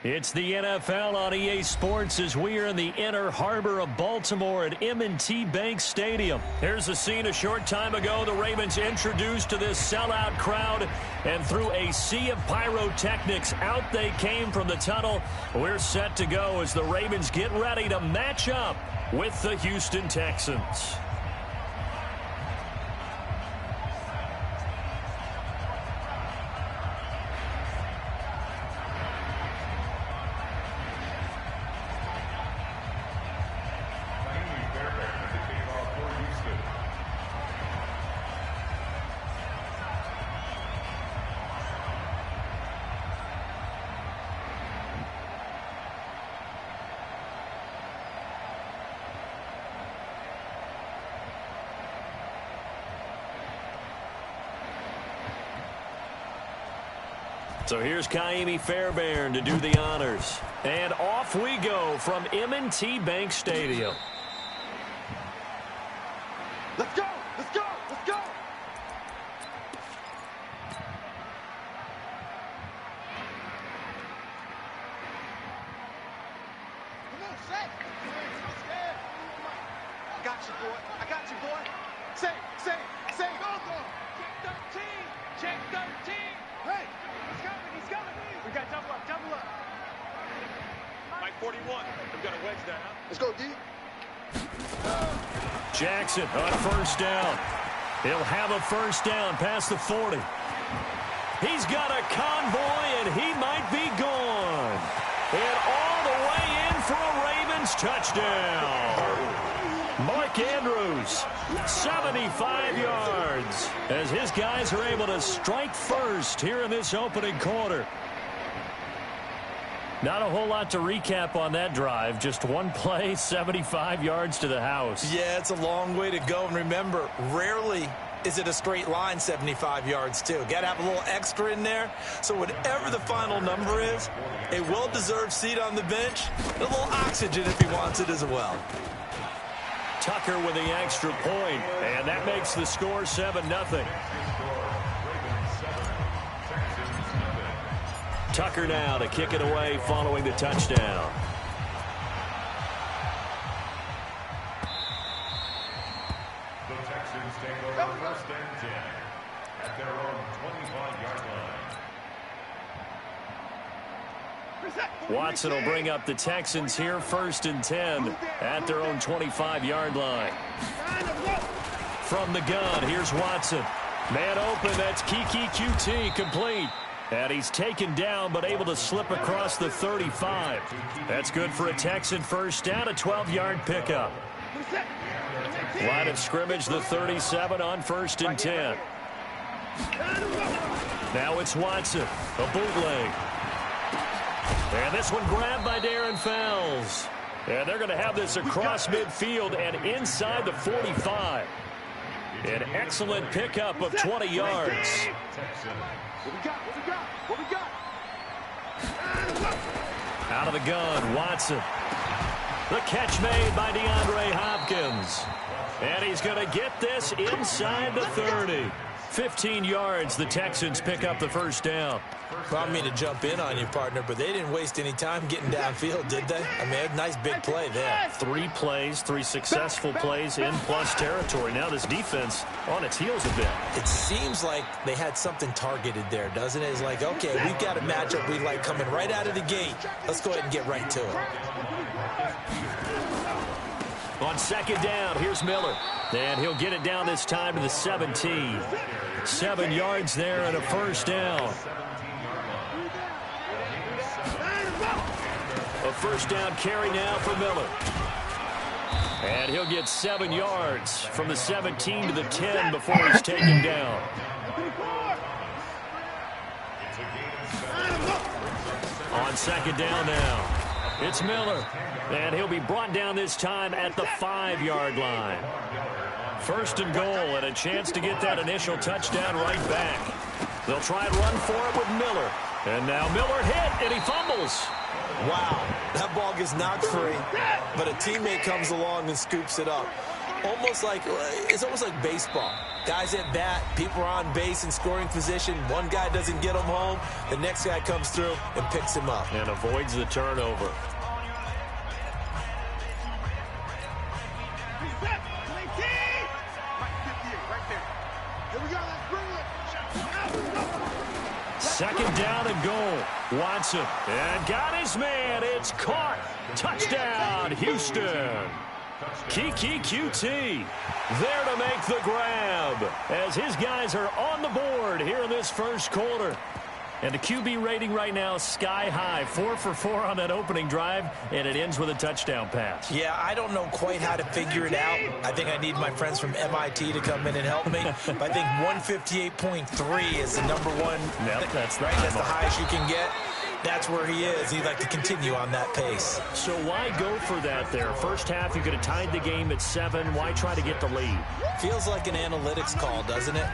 It's the NFL on EA Sports as we are in the inner harbor of Baltimore at M&T Bank Stadium. Here's a scene a short time ago. The Ravens introduced to this sellout crowd, and through a sea of pyrotechnics, out they came from the tunnel. We're set to go as the Ravens get ready to match up with the Houston Texans. So here's Kaimi Fairbairn to do the honors. And off we go from M&T Bank Stadium. Let's go! Let's go! Let's go! Come on, Shaq! I got you, boy. I got you, boy. Say, go, go! Check 13! Check 13! Hey! He's coming! We got double up! Mike 41. We've got to wedge that, huh? Let's go, D. Jackson on first down. He'll have a first down past the 40. He's got a convoy, and he might be gone. And all the way in for a Ravens touchdown. Mark Andrews, 75 yards, as his guys are able to strike first here in this opening quarter. Not a whole lot to recap on that drive. Just one play, 75 yards to the house. Yeah, it's a long way to go. And remember, rarely is it a straight line 75 yards, too. Got to have a little extra in there. So whatever the final number is, a well-deserved seat on the bench, a little oxygen if he wants it as well. Tucker with the extra point, and that makes the score 7-0. Tucker now to kick it away following the touchdown. The Texans take over first and 10 at their own 25-yard line. Watson will bring up the Texans here first and 10 at their own 25-yard line. From the gun, here's Watson. Man open, that's Kiki QT, complete. And he's taken down but able to slip across the 35. That's good for a Texan first down, a 12-yard pickup. Line of scrimmage, the 37 on first and 10. Now it's Watson, a bootleg. And this one grabbed by Darren Fells. And they're going to have this across midfield and inside the 45. An excellent pickup of 20 yards. What we got? Out of the gun, Watson. The catch made by DeAndre Hopkins. And he's going to get this inside the 30. 15 yards, the Texans pick up the first down. I don't mean to jump in on you, partner, but they didn't waste any time getting downfield, did they? I mean, a nice big play there. 3 plays, 3 successful plays in plus territory. Now this defense on its heels a bit. It seems like they had something targeted there, doesn't it? It's like, okay, we've got a matchup we like coming right out of the gate. Let's go ahead and get right to it. On second down, here's Miller. And he'll get it down this time to the 17. 7 yards there and a first down. A first down carry now for Miller. And he'll get 7 yards from the 17 to the 10 before he's taken down. On second down now, it's Miller. And he'll be brought down this time at the 5-yard line. First and goal and a chance to get that initial touchdown right back. They'll try and run for it with Miller. And now Miller hit, and he fumbles. Wow, that ball gets knocked free, but a teammate comes along and scoops it up. It's almost like baseball. Guys at bat, people are on base in scoring position. One guy doesn't get him home. The next guy comes through and picks him up. And avoids the turnover. Second down and goal. Watson. And got his man. It's caught. Touchdown, Houston. Kiki QT there to make the grab as his guys are on the board here in this first quarter. And the QB rating right now sky high. 4 for 4 on that opening drive, and it ends with a touchdown pass. Yeah, I don't know quite how to figure it out. I think I need my friends from MIT to come in and help me. But I think 158.3 is the number one. Yep, that's right. That's the highest you can get. That's where he is. He'd like to continue on that pace. So why go for that there? First half, you could have tied the game at 7. Why try to get the lead? Feels like an analytics call, doesn't it?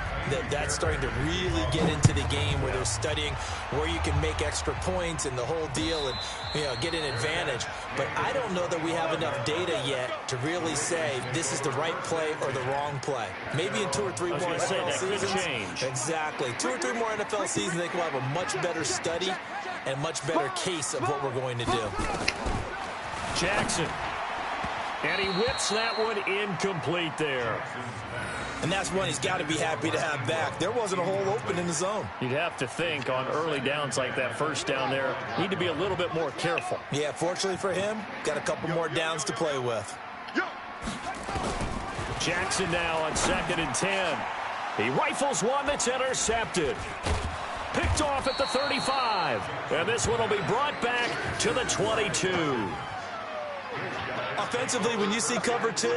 That's starting to really get into the game where they're studying where you can make extra points and the whole deal and, get an advantage. But I don't know that we have enough data yet to really say this is the right play or the wrong play. Maybe in 2 or 3 more NFL seasons. Could change. Exactly. 2 or 3 more NFL seasons, I think we'll have a much better study and a much better case of what we're going to do. Jackson. And he whips that one incomplete there. And that's one he's got to be happy to have back. There wasn't a hole open in the zone. You'd have to think on early downs like that first down there, need to be a little bit more careful. Yeah, fortunately for him, got a couple more downs to play with. Jackson now on 2nd and 10. He rifles one that's intercepted. Picked off at the 35. And this one will be brought back to the 22. Offensively, when you see cover 2,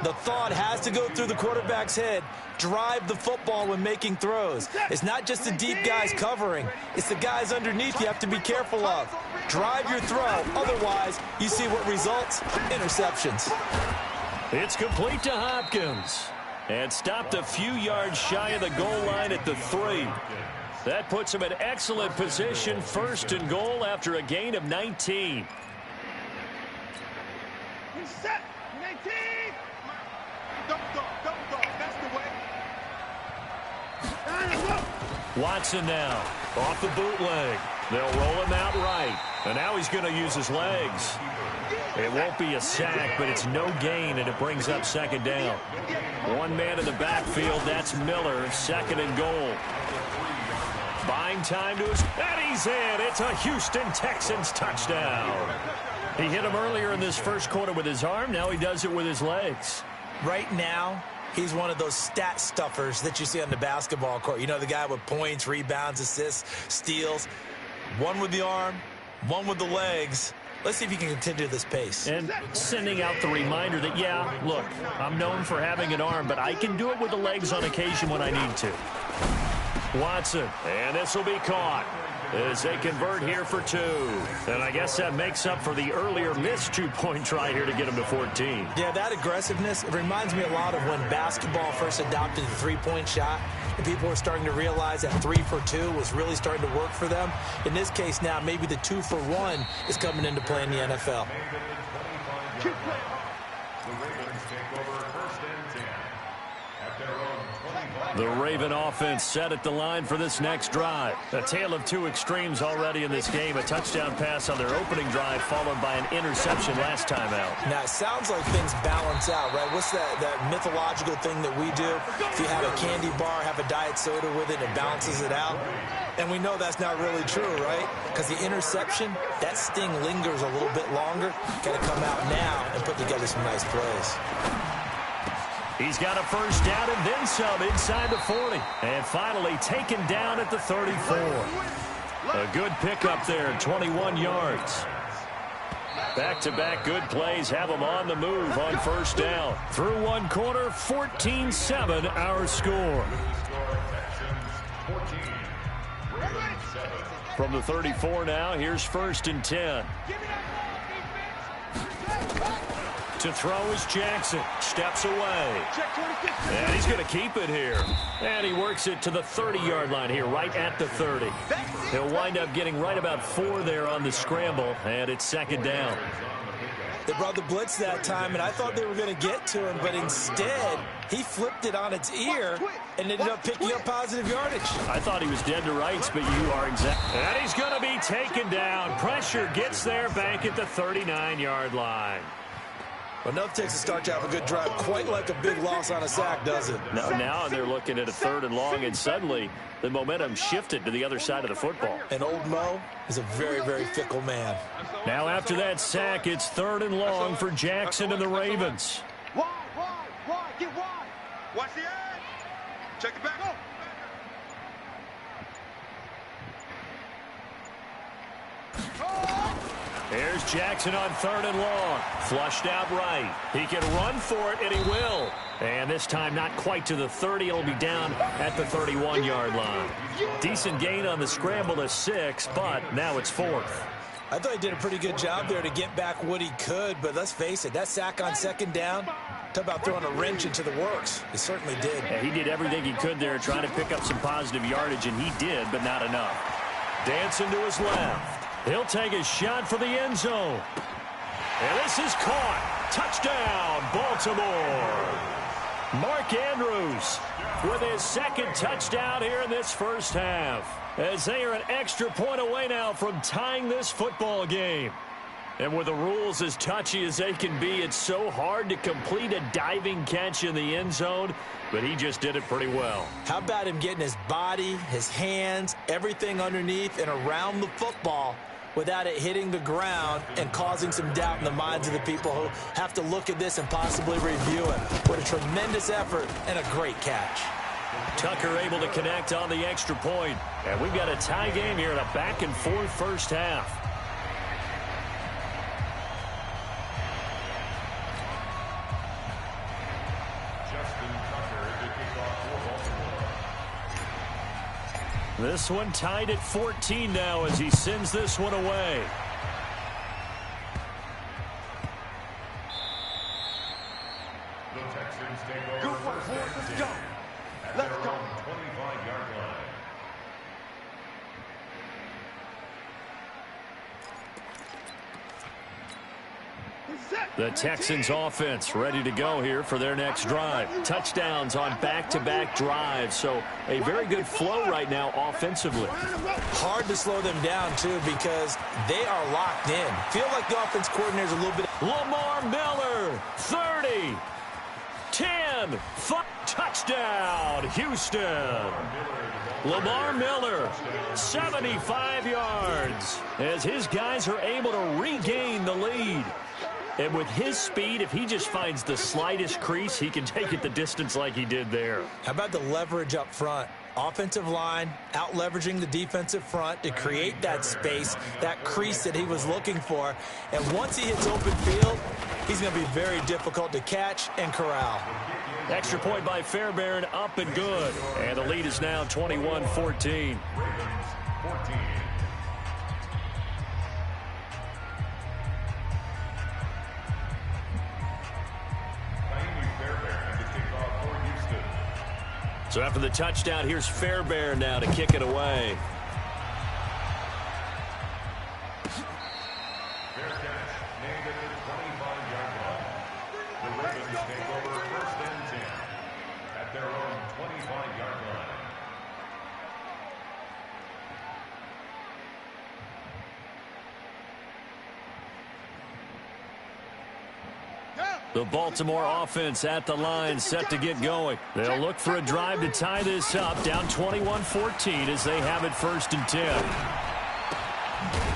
the thought has to go through the quarterback's head. Drive the football when making throws. It's not just the deep guys covering. It's the guys underneath you have to be careful of. Drive your throw. Otherwise, you see what results? Interceptions. It's complete to Hopkins. And stopped a few yards shy of the goal line at the 3. That puts him in excellent position, 1st and goal after a gain of 19. Set. 19. Double dog. That's the way. Watson now off the bootleg. They'll roll him out right. And now he's going to use his legs. It won't be a sack, but it's no gain, and it brings up 2nd down. One man in the backfield, that's Miller, 2nd and goal. Buying time to his, and he's in. It's a Houston Texans touchdown. He hit him earlier in this first quarter with his arm. Now he does it with his legs. Right now, he's one of those stat stuffers that you see on the basketball court. You know, the guy with points, rebounds, assists, steals. One with the arm, one with the legs. Let's see if he can continue this pace. And sending out the reminder that, yeah, look, I'm known for having an arm, but I can do it with the legs on occasion when I need to. Watson, and this will be caught as they convert here for 2. And I guess that makes up for the earlier missed 2-point try here to get him to 14. Yeah, that aggressiveness, it reminds me a lot of when basketball first adopted the 3-point shot. And people were starting to realize that 3 for 2 was really starting to work for them. In this case now, maybe the 2 for 1 is coming into play in the NFL. The Ravens take over 1st and 10 at their own 25. The Raven offense set at the line for this next drive. A tale of 2 extremes already in this game. A touchdown pass on their opening drive followed by an interception last time out. Now, it sounds like things balance out, right? What's that mythological thing that we do? If you have a candy bar, have a diet soda with it, it balances it out. And we know that's not really true, right? Because the interception, that sting lingers a little bit longer. Got to come out now and put together some nice plays. He's got a first down and then some inside the 40. And finally taken down at the 34. A good pickup there, 21 yards. Back-to-back good plays have them on the move on first down. Through 1 quarter, 14-7 our score. From the 34 now, here's 1st and 10. To throw is Jackson. Steps away. And he's going to keep it here. And he works it to the 30-yard line here, right at the 30. He'll wind up getting right about 4 there on the scramble, and it's 2nd down. They brought the blitz that time, and I thought they were going to get to him, but instead, he flipped it on its ear and ended up picking up positive yardage. I thought he was dead to rights, but you are exact. And he's going to be taken down. Pressure gets there back at the 39-yard line. Enough takes a start to have a good drive, quite like a big loss on a sack, does it? Now they're looking at a 3rd and long, and suddenly the momentum shifted to the other side of the football. And old Mo is a very, very fickle man. Now after that sack, it's 3rd and long for Jackson and the Ravens. Wide, get wide. Watch the edge. Check it back. Go. Here's Jackson on 3rd and long. Flushed out right. He can run for it, and he will. And this time not quite to the 30. He'll be down at the 31-yard line. Decent gain on the scramble to 6, but now it's 4th. I thought he did a pretty good job there to get back what he could, but let's face it, that sack on 2nd down, talk about throwing a wrench into the works. He certainly did. Yeah, he did everything he could there trying to pick up some positive yardage, and he did, but not enough. Dancing to his left. He'll take a shot for the end zone. And this is caught. Touchdown, Baltimore. Mark Andrews with his 2nd touchdown here in this first half, as they are an extra point away now from tying this football game. And with the rules as touchy as they can be, it's so hard to complete a diving catch in the end zone, but he just did it pretty well. How about him getting his body, his hands, everything underneath and around the football without it hitting the ground and causing some doubt in the minds of the people who have to look at this and possibly review it. What a tremendous effort and a great catch. Tucker able to connect on the extra point. And we've got a tie game here in a back-and-forth first half. This one tied at 14 now as he sends this one away. The Texans take over first and 10 at their own 25-yard line. The Texans offense ready to go here for their next drive. Touchdowns on back-to-back drives, so a very good flow right now offensively. Hard to slow them down, too, because they are locked in. Feel like the offense coordinator's a little bit... Lamar Miller, 30, 10, 5, touchdown, Houston. Lamar Miller, 75 yards, as his guys are able to regain the lead. And with his speed, if he just finds the slightest crease, he can take it the distance like he did there. How about the leverage up front? Offensive line out-leveraging the defensive front to create that space, that crease that he was looking for. And once he hits open field, he's going to be very difficult to catch and corral. Extra point by Fairbairn, up and good. And the lead is now 21-14. So after the touchdown, here's Fairbairn now to kick it away. Fair catch made at the 25-yard line. The Ravens take over first and 10 at their own 25-yard line. The Baltimore offense at the line, set to get going. They'll look for a drive to tie this up, down 21-14 as they have it first and 10.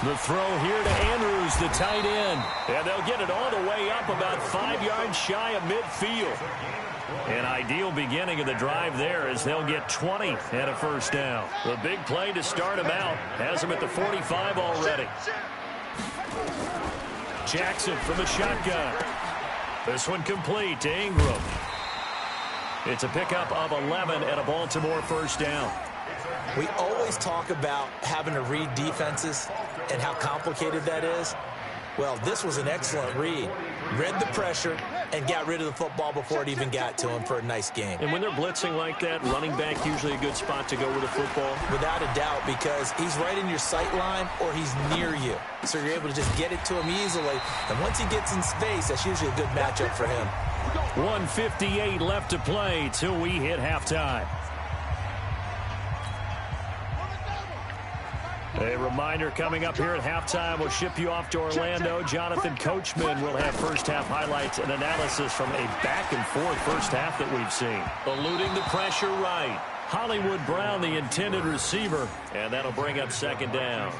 The throw here to Andrews, the tight end. And they'll get it all the way up about 5 yards shy of midfield. An ideal beginning of the drive there as they'll get 20 and a first down. The big play to start him out has him at the 45 already. Jackson from the shotgun. This one complete to Ingram. It's a pickup of 11 and a Baltimore first down. We always talk about having to read defenses and how complicated that is. Well, this was an excellent read. Read the pressure and got rid of the football before it even got to him for a nice game. And when they're blitzing like that, running back usually a good spot to go with the football? Without a doubt, because he's right in your sight line or he's near you. So you're able to just get it to him easily. And once he gets in space, that's usually a good matchup for him. 1:58 left to play till we hit halftime. A reminder coming up here at halftime. We'll ship you off to Orlando. Jonathan Coachman will have first-half highlights and analysis from a back-and-forth first half that we've seen. Eluding the pressure right. Hollywood Brown, the intended receiver, and that'll bring up second down.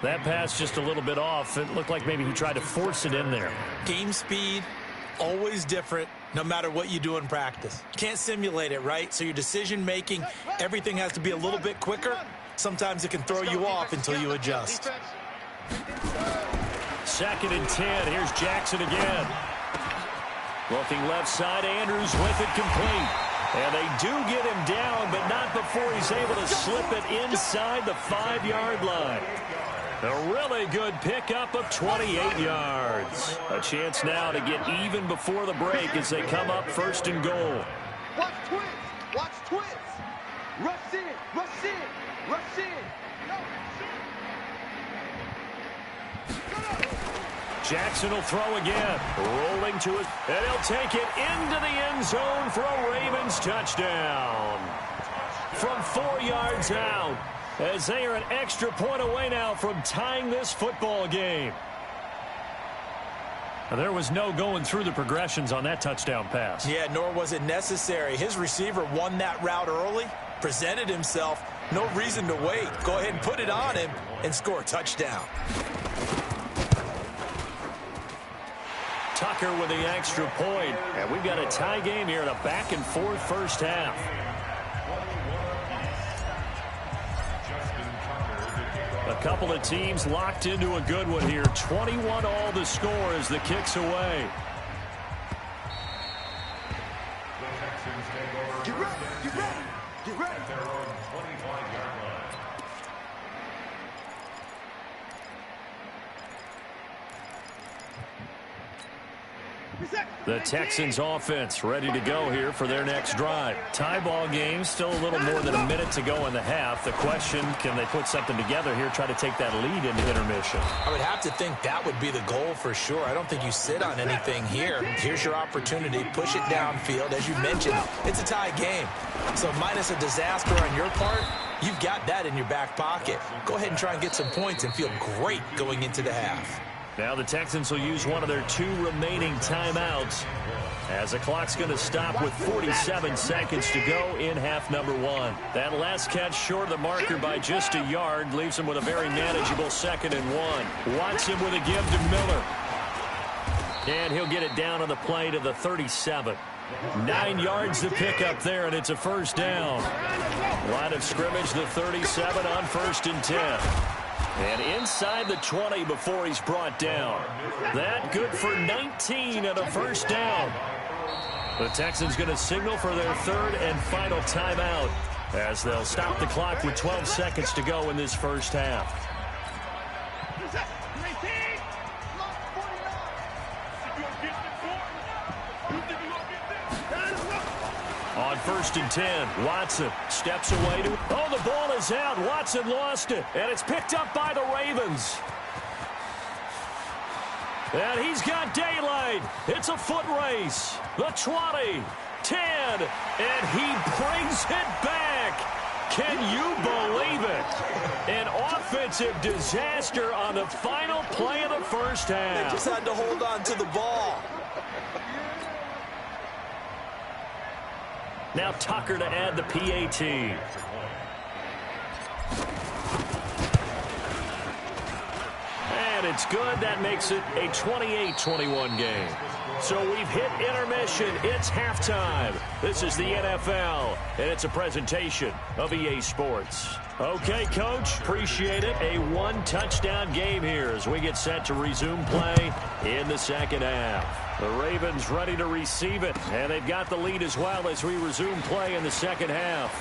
That pass just a little bit off. It looked like maybe he tried to force it in there. Game speed, always different, no matter what you do in practice. Can't simulate it, right? So your decision-making, everything has to be a little bit quicker. Sometimes it can throw you off until you adjust. 2nd and 10. Here's Jackson again. Looking left side. Andrews with it complete. And they do get him down, but not before he's able to slip it inside the 5-yard line. A really good pickup of 28 yards. A chance now to get even before the break as they come up 1st and goal. Watch twins. Watch twins. Rush in. Rush in. Rush in. Jackson will throw again. Rolling to it. And he'll take it into the end zone for a Ravens touchdown. From 4 yards out, as they are an extra point away now from tying this football game. There was no going through the progressions on that touchdown pass. Yeah, nor was it necessary. His receiver won that route early, presented himself. No reason to wait. Go ahead and put it on him and score a touchdown. Tucker with the extra point. And we've got a tie game here in a back-and-forth first half. A couple of teams locked into a good one here. 21 all the score as the kick's away. Get ready. Get ready. Get ready. At their own 25-yard line. The Texans offense ready to go here for their next drive. Tie ball game, still a little more than a minute to go in the half. The question, can they put something together here, try to take that lead into intermission? I would have to think that would be the goal for sure. I don't think you sit on anything here. Here's your opportunity. Push it downfield. As you mentioned, it's a tie game. So minus a disaster on your part, you've got that in your back pocket. Go ahead and try and get some points and feel great going into the half. Now the Texans will use one of their 2 remaining timeouts as the clock's going to stop with 47 seconds to go in half number 1. That last catch short of the marker by just a yard leaves him with a very manageable 2nd and 1. Watson with a give to Miller. And he'll get it down on the play to the 37. 9 yards to pick up there, and it's a first down. Line of scrimmage, the 37 on 1st and 10. And inside the 20 before he's brought down. That good for 19 and a first down. The Texans going to signal for their 3rd and final timeout as they'll stop the clock with 12 seconds to go in this first half. On 1st and 10, Watson steps away to... Oh, the ball is out. Watson lost it, and it's picked up by the Ravens. And he's got daylight. It's a foot race. The 20, 10, and he brings it back. Can you believe it? An offensive disaster on the final play of the first half. They just had to hold on to the ball. Now Tucker to add the PAT. And it's good. That makes it a 28-21 game. So we've hit intermission. It's halftime. This is the NFL, and it's a presentation of EA Sports. Okay, Coach, appreciate it. A 1-touchdown game here as we get set to resume play in the second half. The Ravens ready to receive it, and they've got the lead as well as we resume play in the second half.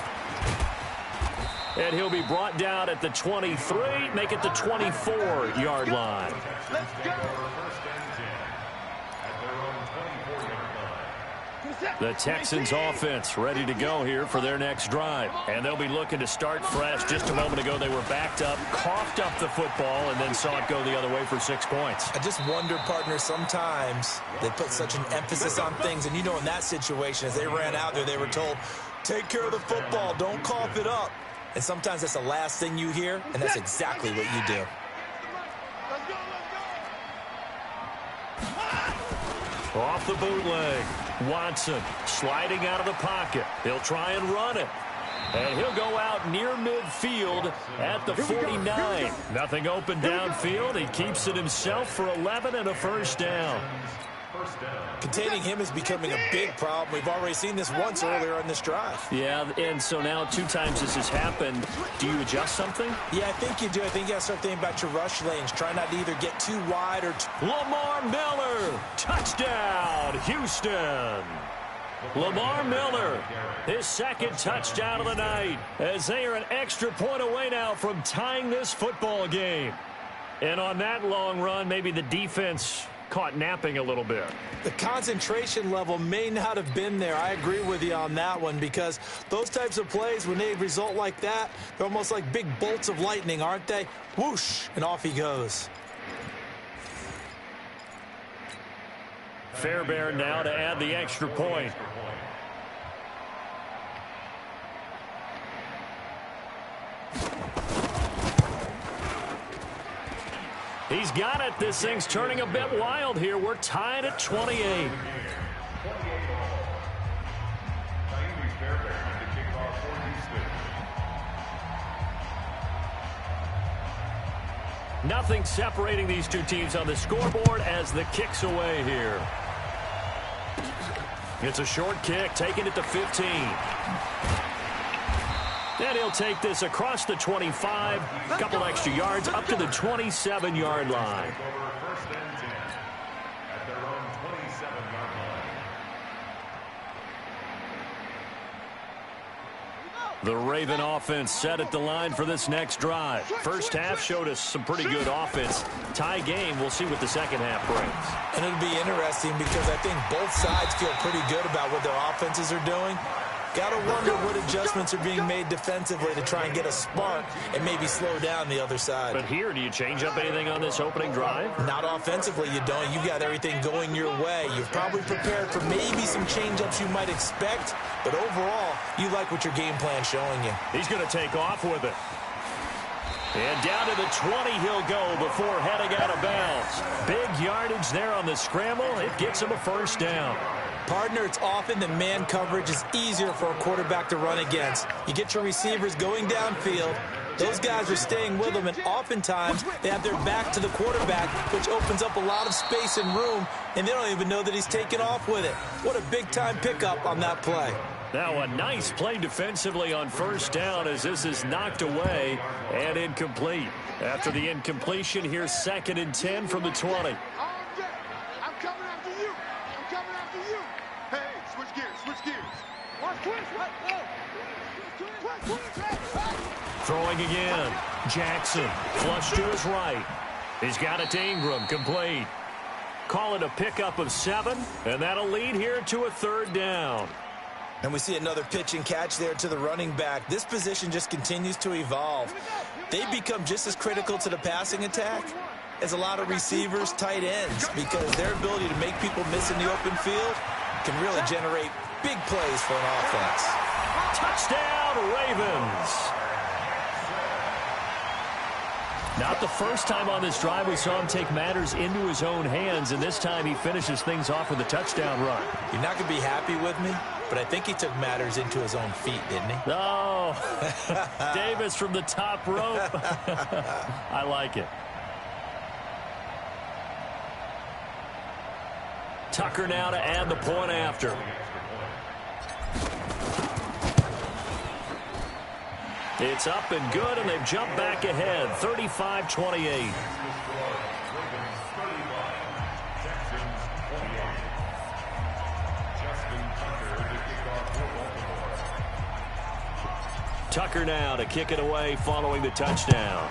And he'll be brought down at the 23, make it the 24-yard line. Let's go. The Texans offense ready to go here for their next drive. And they'll be looking to start fresh. Just a moment ago, they were backed up, coughed up the football, and then saw it go the other way for 6 points. I just wonder, partner, sometimes they put such an emphasis on things. And, you know, in that situation, as they ran out there, they were told, take care of the football, don't cough it up. And sometimes that's the last thing you hear, and that's exactly what you do. Off the bootleg. Watson sliding out of the pocket. He'll try and run it. And he'll go out near midfield at the 49. Nothing open downfield. He keeps it himself for 11 and a first down. Containing him is becoming a big problem. We've already seen this once earlier on this drive. Yeah, and so now 2 times this has happened. Do you adjust something? Yeah, I think you do. I think you got to start thinking about your rush lanes. Try not to either get too wide or Lamar Miller, touchdown, Houston. Lamar Miller, his second touchdown of the night, as they are an extra point away now from tying this football game. And on that long run, maybe the defense caught napping a little bit. The concentration level may not have been there. I agree with you on that one, because those types of plays, when they result like that, they're almost like big bolts of lightning, aren't they? Whoosh, and off he goes. Fairbairn now to add the extra point. He's got it. This thing's turning a bit wild here. We're tied at 28. Nothing separating these two teams on the scoreboard as the kick's away here. It's a short kick, taking it to 15. And he'll take this across the 25, a couple extra yards, up to the 27-yard line. The Raven offense set at the line for this next drive. First half showed us some pretty good offense. Tie game, we'll see what the second half brings. And it'll be interesting because I think both sides feel pretty good about what their offenses are doing. Got to wonder what adjustments are being made defensively to try and get a spark and maybe slow down the other side. But here, do you change up anything on this opening drive? Not offensively, you don't. You got everything going your way. You've probably prepared for maybe some change-ups you might expect, but overall, you like what your game plan's showing you. He's going to take off with it. And down to the 20 he'll go before heading out of bounds. Big yardage there on the scramble. It gets him a first down. Partner, it's often that man coverage is easier for a quarterback to run against. You get your receivers going downfield. Those guys are staying with them, and oftentimes they have their back to the quarterback, which opens up a lot of space and room, and they don't even know that he's taken off with it. What a big-time pickup on that play. Now a nice play defensively on first down as this is knocked away and incomplete. After the incompletion, here's 2nd and 10 from the 20. I'm coming after you. I'm coming after you. Hey, switch gears, switch gears. Throwing again. Jackson, flush to his right. He's got it to Ingram, complete. Call it a pickup of 7, and that'll lead here to a 3rd down. And we see another pitch and catch there to the running back. This position just continues to evolve. They become just as critical to the passing attack as a lot of receivers, tight ends, because their ability to make people miss in the open field can really generate big plays for an offense. Touchdown, Ravens. Not the first time on this drive we saw him take matters into his own hands, and this time he finishes things off with a touchdown run. You're not going to be happy with me, but I think he took matters into his own feet, didn't he? Oh, Davis from the top rope. I like it. Tucker now to add the point after. It's up and good, and they've jumped back ahead, 35-28. Tucker now to kick it away following the touchdown.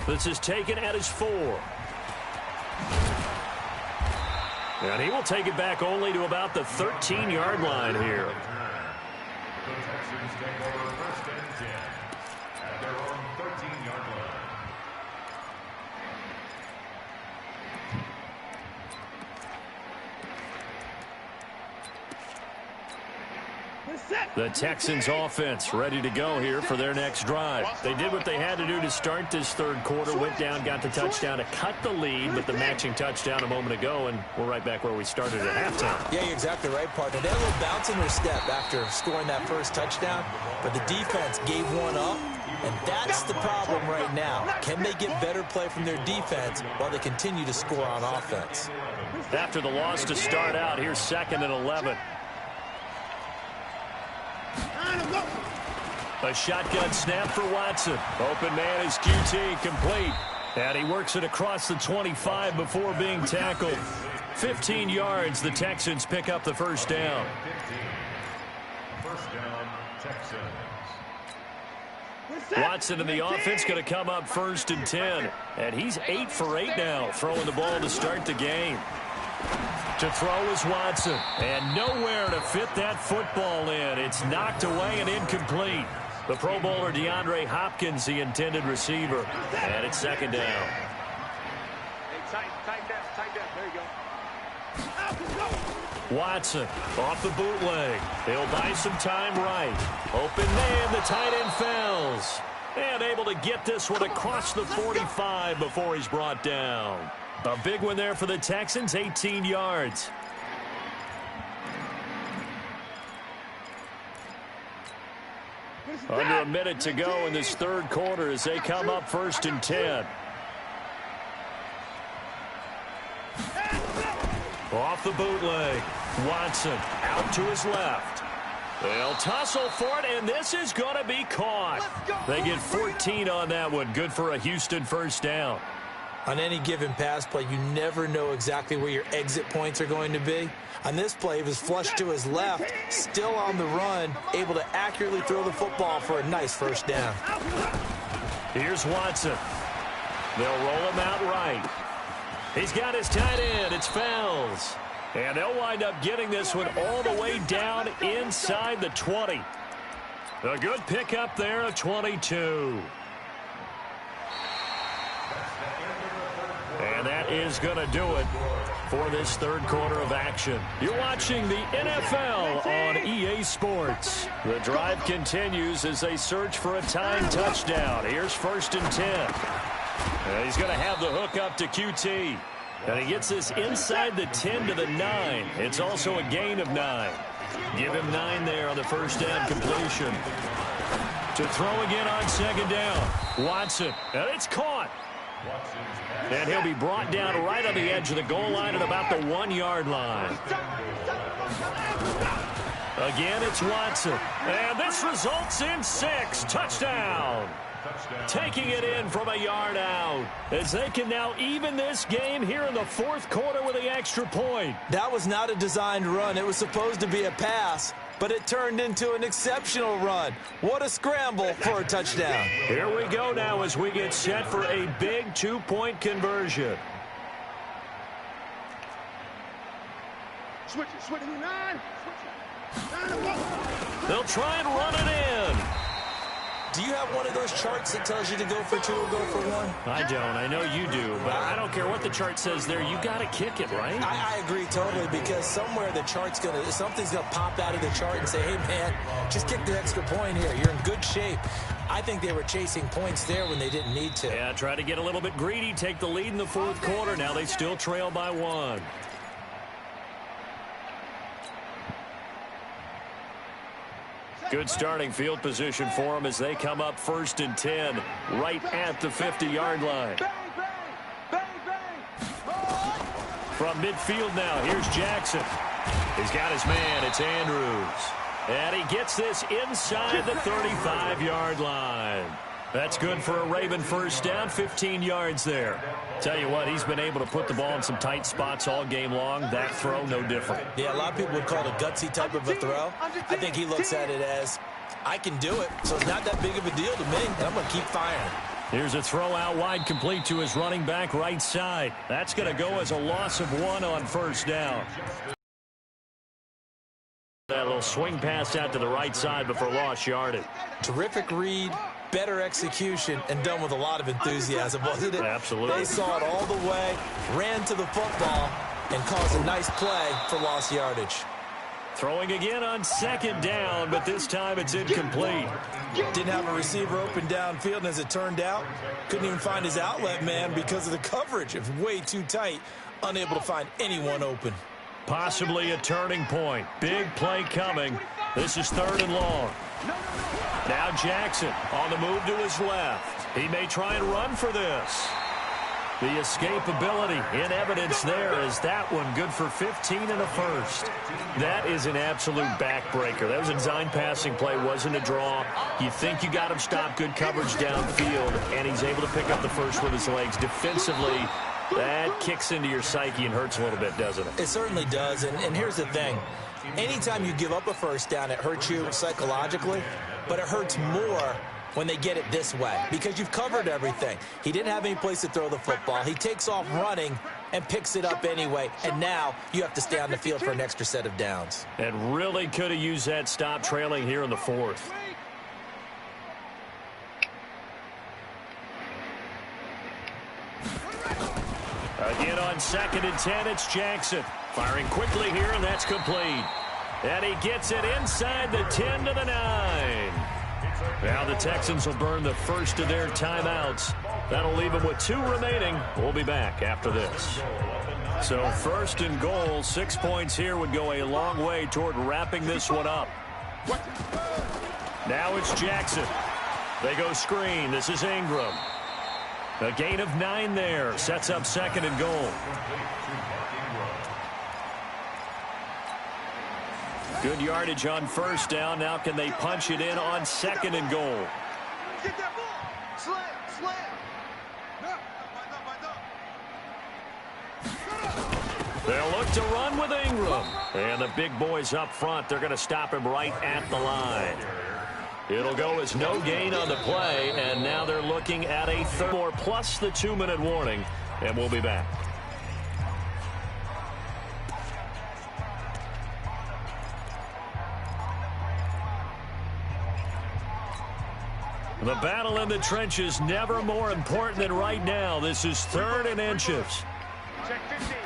This is taken at his 4. And he will take it back only to about the 13-yard line here. The Texans take over first and 10 at their own 13-yard line. The Texans offense ready to go here for their next drive. They did what they had to do to start this third quarter, went down, got the touchdown to cut the lead, but the matching touchdown a moment ago, and we're right back where we started at halftime. Yeah, you're exactly right, partner. They had a little bounce in their step after scoring that first touchdown, but the defense gave one up, and that's the problem right now. Can they get better play from their defense while they continue to score on offense? After the loss to start out, here's 2nd and 11. A shotgun snap for Watson. Open man is QT, complete. And he works it across the 25 before being tackled. 15 yards, the Texans pick up the first down. First down, Texans. Watson and the offense going to come up 1st and 10. And he's 8 for 8 now, throwing the ball to start the game. To throw is Watson, and nowhere to fit that football in. It's knocked away and incomplete. The Pro Bowler DeAndre Hopkins, the intended receiver, and it's 2nd down. Hey, tight down. There you go. Watson off the bootleg. He'll buy some time right. Open man, the tight end fells. And able to get this one across the 45 before he's brought down. A big one there for the Texans, 18 yards. Under a minute to go in this third quarter as they come up 1st and 10. Off the bootleg. Watson out to his left. They'll tussle for it, and this is going to be caught. They get 14 on that one. Good for a Houston first down. On any given pass play, you never know exactly where your exit points are going to be. On this play, he was flushed to his left, still on the run, able to accurately throw the football for a nice first down. Here's Watson. They'll roll him out right. He's got his tight end. It's Fells. And they'll wind up getting this one all the way down inside the 20. A good pickup there of 22. And that is going to do it for this third quarter of action. You're watching the NFL on EA Sports. The drive continues as they search for a tying touchdown. Here's 1st and 10. And he's going to have the hook up to QT. And he gets this inside the 10 to the 9. It's also a gain of 9. Give him 9 there on the first down completion. To throw again on 2nd down. Watson. And it's caught. And he'll be brought down right on the edge of the goal line at about the 1-yard line. Again, it's Watson. And this results in 6. Touchdown. Taking it in from a yard out as they can now even this game here in the fourth quarter with the extra point. That was not a designed run. It was supposed to be a pass, but it turned into an exceptional run. What a scramble for a touchdown. Here we go now as we get set for a big 2-point conversion. Switch it. 9. They'll try and run it in. Do you have one of those charts that tells you to go for 2 or go for 1? I don't. I know you do, but I don't care what the chart says there. You got to kick it, right? I agree totally, because somewhere the chart's something's gonna pop out of the chart and say, hey man, just kick the extra point here. You're in good shape. I think they were chasing points there when they didn't need to. Yeah, try to get a little bit greedy, take the lead in the fourth quarter. Now they still trail by 1. Good starting field position for them as they come up 1st and 10 right at the 50-yard line. From midfield now, here's Jackson. He's got his man. It's Andrews. And he gets this inside the 35-yard line. That's good for a Raven first down, 15 yards there. Tell you what, he's been able to put the ball in some tight spots all game long. That throw, no different. Yeah, a lot of people would call it a gutsy type of a throw. I think he looks at it as, I can do it, so it's not that big of a deal to me, and I'm going to keep firing. Here's a throw out wide, complete to his running back right side. That's going to go as a loss of 1 on first down. That little swing pass out to the right side before lost yardage. Terrific read, better execution, and done with a lot of enthusiasm, wasn't it? Absolutely. They saw it all the way, ran to the football, and caused a nice play for lost yardage. Throwing again on second down, but this time it's incomplete. Didn't have a receiver open downfield, and as it turned out, couldn't even find his outlet man because of the coverage. It was way too tight, unable to find anyone open. Possibly a turning point. Big play coming. This is 3rd and long. Now Jackson on the move to his left. He may try and run for this. The escapability in evidence there is that one good for 15 and a first. That is an absolute backbreaker. That was a design passing play, wasn't a draw. You think you got him stopped, good coverage downfield, and he's able to pick up the first with his legs. Defensively, that kicks into your psyche and hurts a little bit, doesn't it? It certainly does, and here's the thing. Anytime you give up a first down, it hurts you psychologically, but it hurts more when they get it this way because you've covered everything. He didn't have any place to throw the football. He takes off running and picks it up anyway, and now you have to stay on the field for an extra set of downs. And really could have used that stop trailing here in the 4th. Again on 2nd and 10, it's Jackson. Firing quickly here, and that's complete. And he gets it inside the 10 to the 9. Now the Texans will burn the first of their timeouts. That'll leave them with 2 remaining. We'll be back after this. So 1st and goal, 6 points here would go a long way toward wrapping this one up. Now it's Jackson. They go screen. This is Ingram. A gain of 9 there. Sets up 2nd and goal. Good yardage on first down. Now can they punch it in on 2nd and goal? Get that ball. Slam. They'll look to run with Ingram. And the big boys up front, they're going to stop him right at the line. It'll go as no gain on the play, and now they're looking at a 3rd more plus the 2-minute warning, and we'll be back. The battle in the trenches never more important than right now. This is 3rd and inches. Check 15.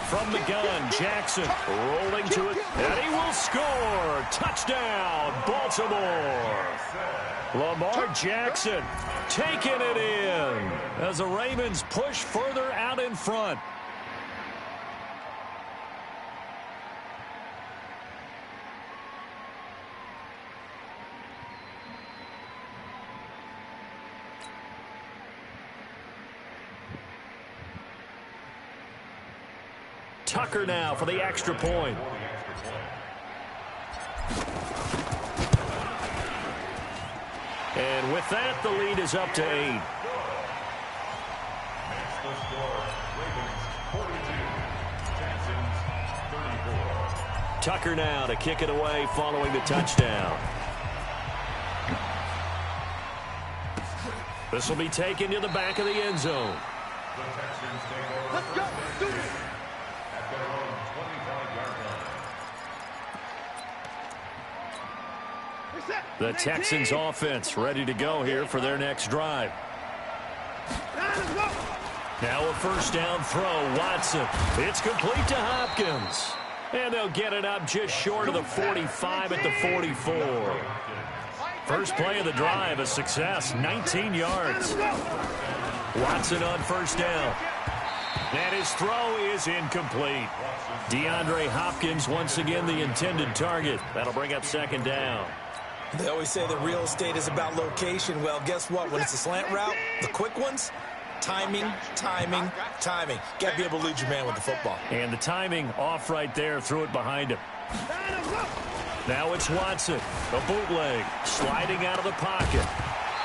From the gun, Jackson rolling to it, and he will score. Touchdown, Baltimore. Lamar Jackson taking it in as the Ravens push further out in front. Tucker now for the extra point. And with that, the lead is up to 8. Tucker now to kick it away following the touchdown. This will be taken to the back of the end zone. Let's go. Do it. The Texans offense ready to go here for their next drive. Now a first down throw, Watson. It's complete to Hopkins. And they'll get it up just short of the 45 at the 44. First play of the drive, a success, 19 yards. Watson on first down. And his throw is incomplete. DeAndre Hopkins once again the intended target. That'll bring up 2nd down. They always say that real estate is about location. Well, guess what? When it's a slant route, the quick ones, timing. Got to be able to lead your man with the football. And the timing off right there, threw it behind him. Now it's Watson, a bootleg, sliding out of the pocket.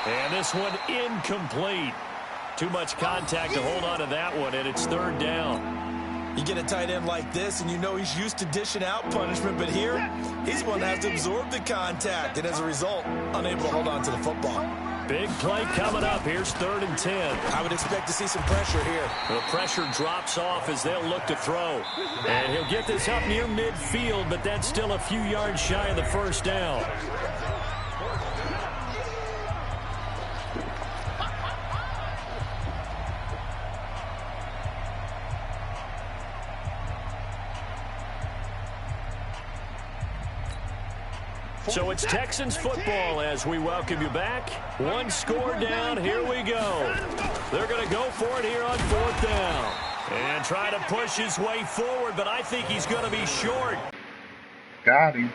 And this one incomplete. Too much contact to hold on to that one, and it's third down. You get a tight end like this, and you know he's used to dishing out punishment, but here, he's going to have to absorb the contact, and as a result, unable to hold on to the football. Big play coming up. Here's 3rd and 10. I would expect to see some pressure here. The pressure drops off as they'll look to throw. And he'll get this up near midfield, but that's still a few yards shy of the first down. So it's Texans football as we welcome you back. One score down. Here we go. They're going to go for it here on 4th down. And try to push his way forward, but I think he's going to be short. Got him.